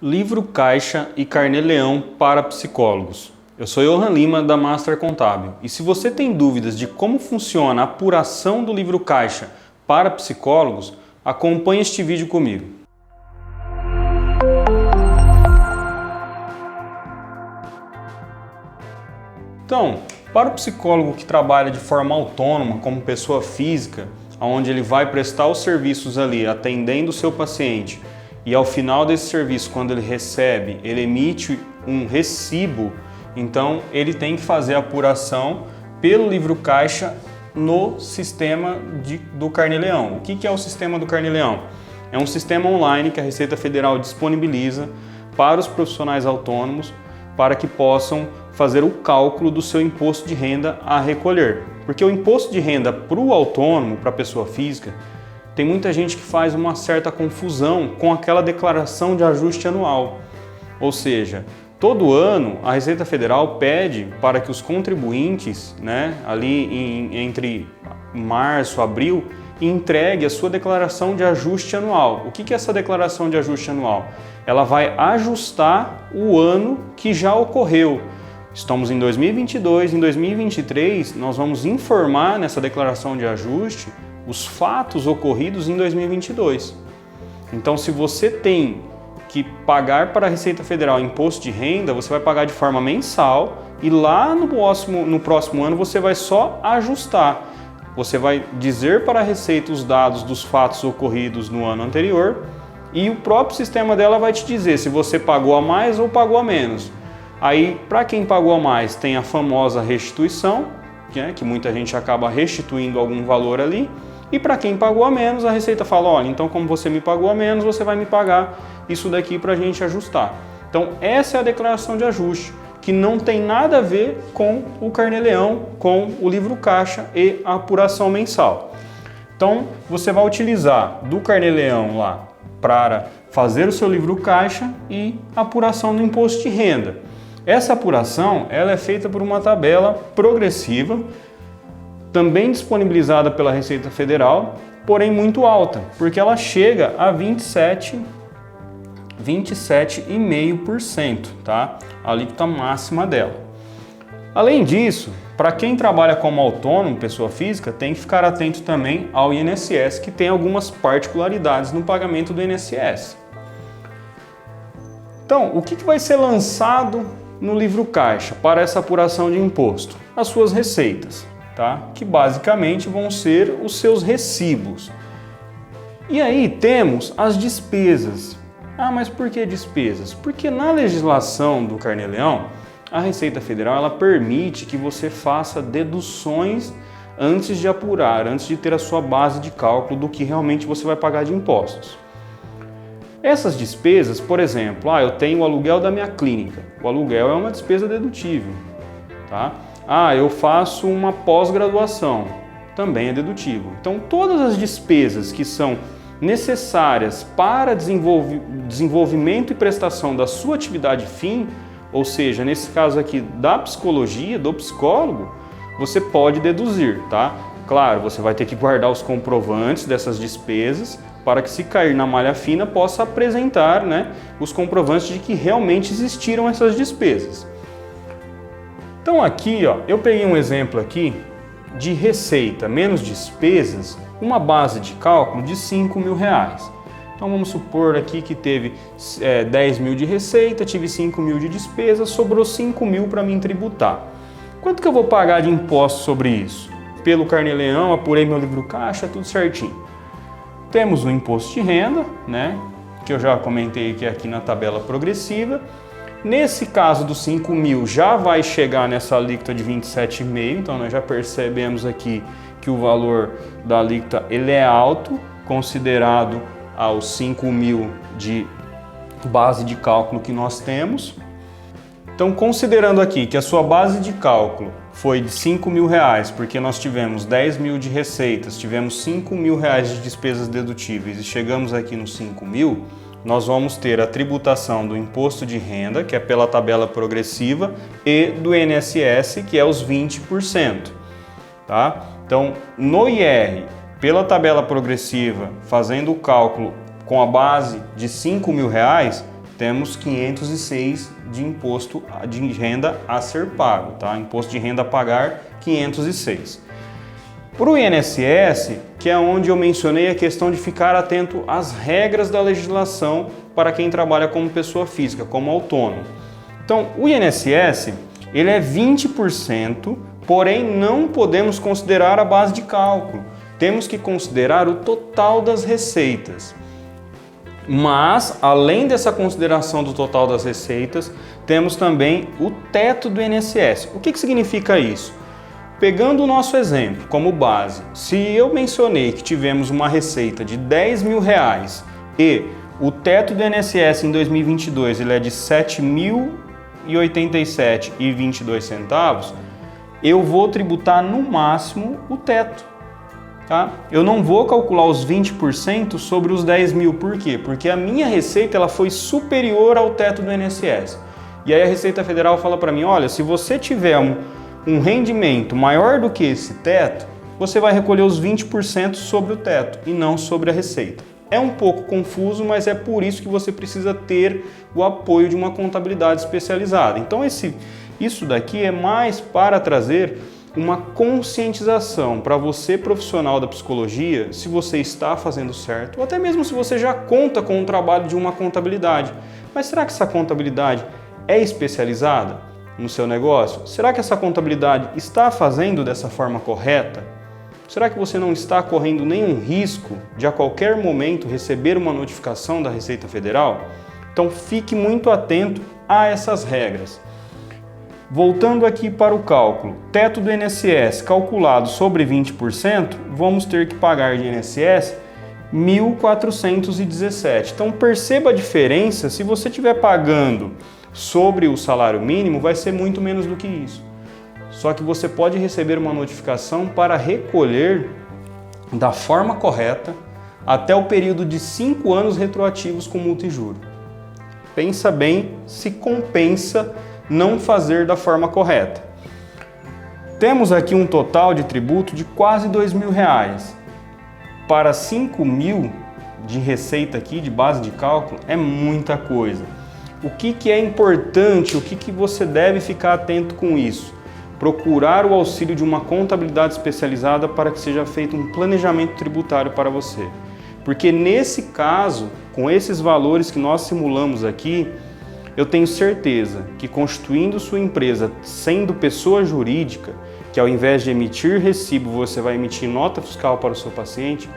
Livro Caixa e Carnê-Leão para psicólogos. Eu sou Johan Lima da Master Contábil e se você tem dúvidas de como funciona a apuração do livro Caixa para psicólogos, acompanhe este vídeo comigo. Então, para o psicólogo que trabalha de forma autônoma como pessoa física, onde ele vai prestar os serviços ali atendendo o seu paciente e ao final desse serviço, quando ele recebe, ele emite um recibo, então ele tem que fazer a apuração pelo livro Caixa no sistema do Carnê-Leão. O que é o sistema do Carnê-Leão? É um sistema online que a Receita Federal disponibiliza para os profissionais autônomos para que possam fazer o cálculo do seu imposto de renda a recolher. Porque o imposto de renda para o autônomo, para a pessoa física, tem muita gente que faz uma certa confusão com aquela declaração de ajuste anual. Ou seja, todo ano a Receita Federal pede para que os contribuintes, ali entre março e abril, entregue a sua declaração de ajuste anual. O que é essa declaração de ajuste anual? Ela vai ajustar o ano que já ocorreu. Estamos em 2022, em 2023 nós vamos informar nessa declaração de ajuste os fatos ocorridos em 2022. Então, se você tem que pagar para a Receita Federal imposto de renda, você vai pagar de forma mensal e lá no próximo ano você vai só ajustar. Você vai dizer para a Receita os dados dos fatos ocorridos no ano anterior e o próprio sistema dela vai te dizer se você pagou a mais ou pagou a menos. Aí, para quem pagou a mais, tem a famosa restituição, que muita gente acaba restituindo algum valor ali. E para quem pagou a menos, a Receita fala, olha, então como você me pagou a menos, você vai me pagar isso daqui para a gente ajustar. Então, essa é a declaração de ajuste, que não tem nada a ver com o Carnê-Leão, com o livro Caixa e a apuração mensal. Então, você vai utilizar do Carnê-Leão lá para fazer o seu livro Caixa e a apuração do imposto de renda. Essa apuração ela é feita por uma tabela progressiva, também disponibilizada pela Receita Federal, porém muito alta, porque ela chega a 27,5%, tá? A alíquota máxima dela. Além disso, para quem trabalha como autônomo, pessoa física, tem que ficar atento também ao INSS, que tem algumas particularidades no pagamento do INSS. Então, o que vai ser lançado no livro Caixa para essa apuração de imposto? As suas receitas, tá? Que basicamente vão ser os seus recibos. E aí temos as despesas. Ah, mas por que despesas? Porque na legislação do Carnê-Leão, a Receita Federal ela permite que você faça deduções antes de apurar, antes de ter a sua base de cálculo do que realmente você vai pagar de impostos. Essas despesas, por exemplo, eu tenho o aluguel da minha clínica. O aluguel é uma despesa dedutível, tá? Eu faço uma pós-graduação, também é dedutível. Então, todas as despesas que são necessárias para desenvolvimento e prestação da sua atividade fim, ou seja, nesse caso aqui da psicologia, do psicólogo, você pode deduzir, tá? Claro, você vai ter que guardar os comprovantes dessas despesas para que, se cair na malha fina, possa apresentar, os comprovantes de que realmente existiram essas despesas. Então aqui, eu peguei um exemplo aqui de receita menos despesas, uma base de cálculo de R$5.000. Então vamos supor aqui que teve 10 mil de receita, tive 5 mil de despesa, sobrou 5 mil para mim tributar. Quanto que eu vou pagar de imposto sobre isso? Pelo Carnê-Leão, apurei meu livro Caixa, tudo certinho. Temos o imposto de renda, que eu já comentei que é aqui na tabela progressiva. Nesse caso dos 5 mil já vai chegar nessa alíquota de 27,5%, então nós já percebemos aqui que o valor da alíquota ele é alto, considerado aos 5 mil de base de cálculo que nós temos. Então, considerando aqui que a sua base de cálculo foi de R$5.000, porque nós tivemos 10 mil de receitas, tivemos R$5.000 de despesas dedutíveis e chegamos aqui nos 5 mil, nós vamos ter a tributação do imposto de renda, que é pela tabela progressiva, e do INSS, que é os 20%. Tá? Então, no IR, pela tabela progressiva, fazendo o cálculo com a base de R$5.000, temos 506 de imposto de renda a ser pago, tá? Imposto de renda a pagar, 506. Para o INSS, que é onde eu mencionei a questão de ficar atento às regras da legislação para quem trabalha como pessoa física, como autônomo. Então, o INSS, ele é 20%, porém não podemos considerar a base de cálculo. Temos que considerar o total das receitas. Mas, além dessa consideração do total das receitas, temos também o teto do INSS. O que significa isso? Pegando o nosso exemplo como base, se eu mencionei que tivemos uma receita de R$10 mil e o teto do INSS em 2022 ele é de R$ 7.087,22, eu vou tributar no máximo o teto. Tá? Eu não vou calcular os 20% sobre os 10 mil, por quê? Porque a minha receita ela foi superior ao teto do INSS. E aí a Receita Federal fala para mim, olha, se você tiver um rendimento maior do que esse teto, você vai recolher os 20% sobre o teto e não sobre a receita. É um pouco confuso, mas é por isso que você precisa ter o apoio de uma contabilidade especializada. Então isso daqui é mais para trazer uma conscientização para você, profissional da psicologia, se você está fazendo certo, ou até mesmo se você já conta com o trabalho de uma contabilidade. Mas será que essa contabilidade é especializada no seu negócio? Será que essa contabilidade está fazendo dessa forma correta? Será que você não está correndo nenhum risco de a qualquer momento receber uma notificação da Receita Federal? Então fique muito atento a essas regras. Voltando aqui para o cálculo, teto do INSS calculado sobre 20%, vamos ter que pagar de INSS R$ 1.417. Então perceba a diferença, se você estiver pagando sobre o salário mínimo, vai ser muito menos do que isso. Só que você pode receber uma notificação para recolher da forma correta até o período de 5 anos retroativos com multa e juro. Pensa bem se compensa não fazer da forma correta. Temos aqui um total de tributo de quase R$ 2.000. Para 5 mil de receita aqui, de base de cálculo, é muita coisa. O que é importante, o que você deve ficar atento com isso? Procurar o auxílio de uma contabilidade especializada para que seja feito um planejamento tributário para você. Porque nesse caso, com esses valores que nós simulamos aqui, eu tenho certeza que constituindo sua empresa sendo pessoa jurídica, que ao invés de emitir recibo, você vai emitir nota fiscal para o seu paciente,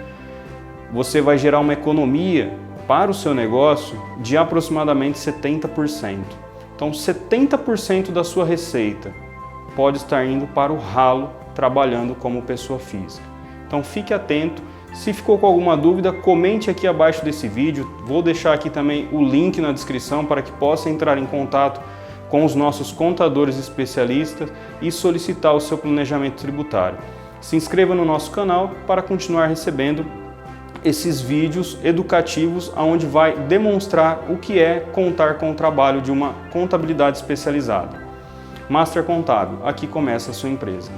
você vai gerar uma economia para o seu negócio de aproximadamente 70%. Então, 70% da sua receita pode estar indo para o ralo trabalhando como pessoa física. Então, fique atento. Se ficou com alguma dúvida, comente aqui abaixo desse vídeo. Vou deixar aqui também o link na descrição para que possa entrar em contato com os nossos contadores especialistas e solicitar o seu planejamento tributário. Se inscreva no nosso canal para continuar recebendo esses vídeos educativos onde vai demonstrar o que é contar com o trabalho de uma contabilidade especializada. Master Contábil, aqui começa a sua empresa.